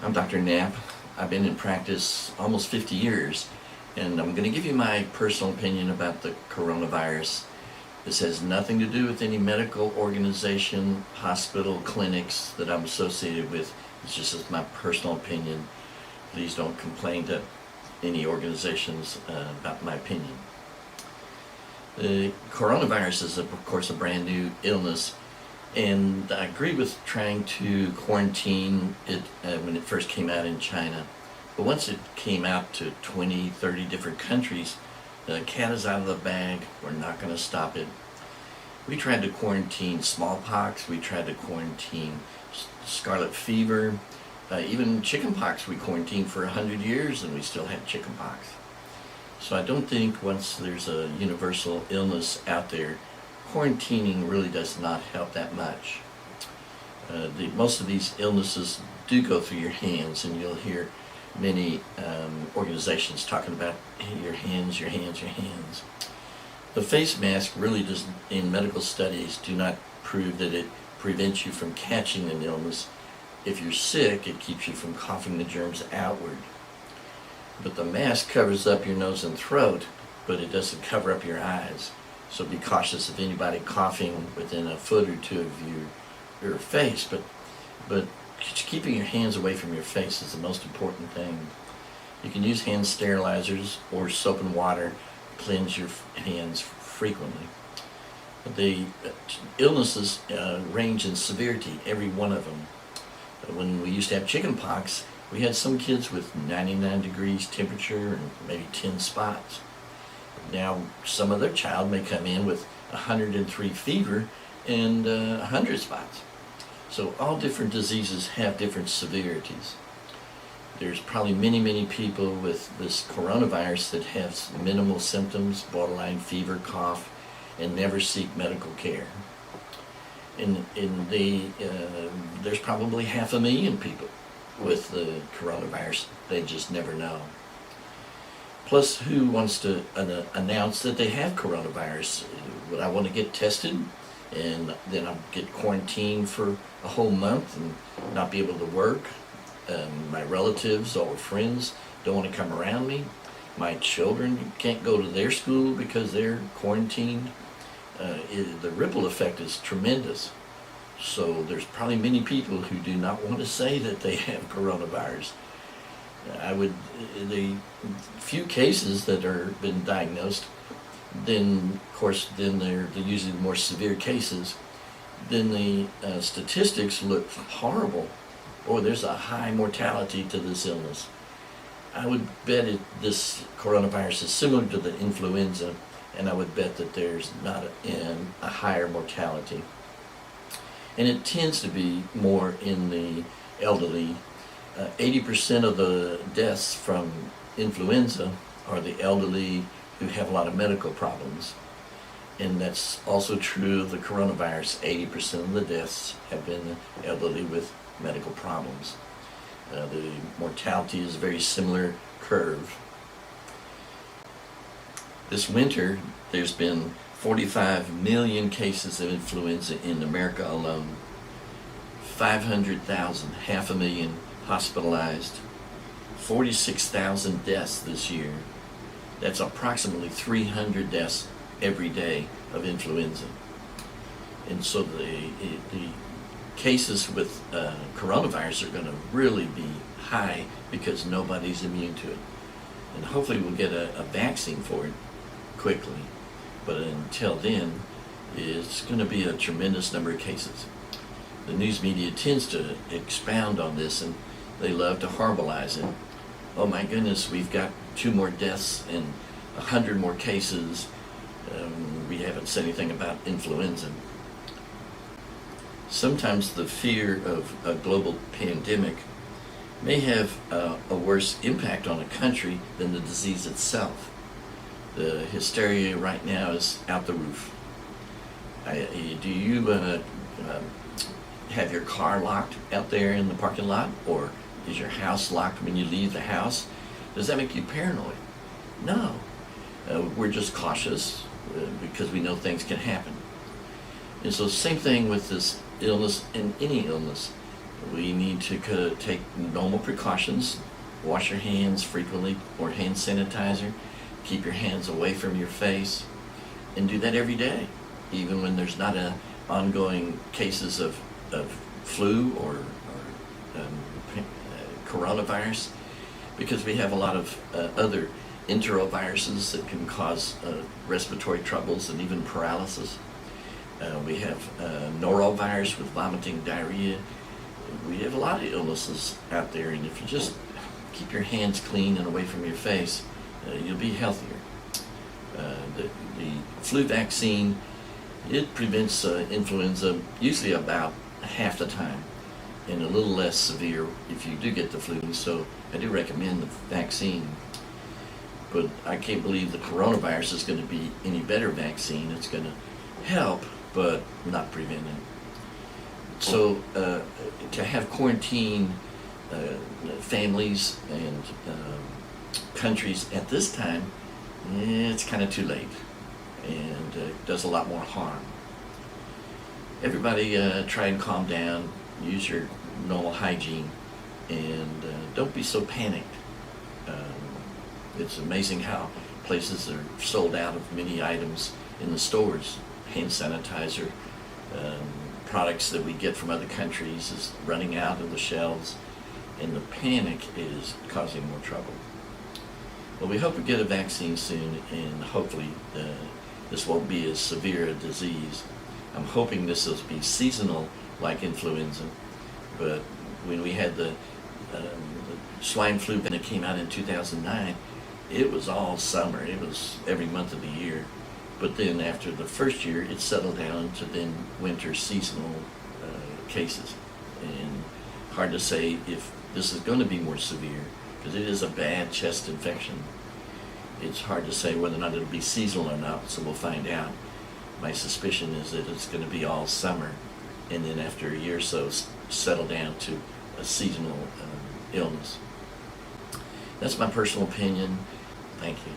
I'm Dr. Knapp. I've been in practice almost 50 years, and I'm going to give you my personal opinion about the coronavirus. This has nothing to do with any medical organization, hospital, clinics that I'm associated with. It's just my personal opinion. Please don't complain to any organizations about my opinion. The coronavirus is, of course, a brand new illness, and I agree with trying to quarantine it when it first came out in China. But once it came out to 20, 30 different countries, the cat is out of the bag. We're not going to stop it. We tried to quarantine smallpox. We tried to quarantine scarlet fever. Even chickenpox we quarantined for 100 years, and we still had chickenpox. So I don't think once there's a universal illness out there, quarantining really does not help that much. Most of these illnesses do go through your hands, and you'll hear many organizations talking about your hands, your hands, your hands. The face mask really does, in medical studies, do not prove that it prevents you from catching an illness. If you're sick, it keeps you from coughing the germs outward. But the mask covers up your nose and throat, but it doesn't cover up your eyes. So be cautious of anybody coughing within a foot or two of your face. But keeping your hands away from your face is the most important thing. You can use hand sterilizers or soap and water to cleanse your hands frequently. The illnesses range in severity, every one of them. When we used to have chickenpox, we had some kids with 99 degrees temperature and maybe 10 spots. Now, some other child may come in with 103 fever and 100 spots. So all different diseases have different severities. There's probably many people with this coronavirus that have minimal symptoms, borderline fever, cough, and never seek medical care. There's probably 500,000 people with the coronavirus. They just never know. Plus, who wants to announce that they have coronavirus? Would I want to get tested and then I'll get quarantined for a whole month and not be able to work? My relatives or friends don't want to come around me. My children can't go to their school because they're quarantined. The ripple effect is tremendous. So there's probably many people who do not want to say that they have coronavirus. The few cases that are been diagnosed, then of course they're usually the more severe cases. Then the statistics look horrible. Or there's a high mortality to this illness. I would bet this coronavirus is similar to the influenza, and I would bet that there's not a higher mortality. And it tends to be more in the elderly. 80% of the deaths from influenza are the elderly who have a lot of medical problems. And that's also true of the coronavirus. 80% of the deaths have been elderly with medical problems. The mortality is a very similar curve. This winter, there's been 45 million cases of influenza in America alone. 500,000, 500,000 hospitalized. 46,000 deaths this year. That's approximately 300 deaths every day of influenza. And so the cases with coronavirus are going to really be high because nobody's immune to it. And hopefully we'll get a vaccine for it quickly. But until then, it's going to be a tremendous number of cases. The news media tends to expound on this, and they love to horribilize it. Oh my goodness, we've got 2 more deaths and 100 more cases. We haven't said anything about influenza. Sometimes the fear of a global pandemic may have a worse impact on a country than the disease itself. The hysteria right now is out the roof. Do you have your car locked out there in the parking lot? Or is your house locked when you leave the house? Does that make you paranoid? No. We're just cautious because we know things can happen. And so same thing with this illness and any illness. We need to take normal precautions, wash your hands frequently, or hand sanitizer, keep your hands away from your face, and do that every day, even when there's not ongoing cases of flu or coronavirus, because we have a lot of other enteroviruses that can cause respiratory troubles and even paralysis. We have norovirus with vomiting, diarrhea. We have a lot of illnesses out there, and if you just keep your hands clean and away from your face, you'll be healthier. The flu vaccine, it prevents influenza usually about half the time, and a little less severe if you do get the flu, so I do recommend the vaccine. But I can't believe the coronavirus is going to be any better vaccine. It's going to help, but not prevent it. So to have quarantine families and countries at this time, it's kind of too late, and does a lot more harm. Everybody try and calm down, use your normal hygiene, and don't be so panicked. It's amazing how places are sold out of many items in the stores. Hand sanitizer, products that we get from other countries is running out of the shelves, and the panic is causing more trouble. Well, we hope we get a vaccine soon, and hopefully this won't be as severe a disease. I'm hoping this will be seasonal like influenza, but when we had the swine flu that came out in 2009, it was all summer. It was every month of the year. But then after the first year, it settled down to then winter seasonal cases. And hard to say if this is going to be more severe, because it is a bad chest infection. It's hard to say whether or not it'll be seasonal or not, so we'll find out. My suspicion is that it's going to be all summer, and then after a year or so, settle down to a seasonal illness. That's my personal opinion. Thank you.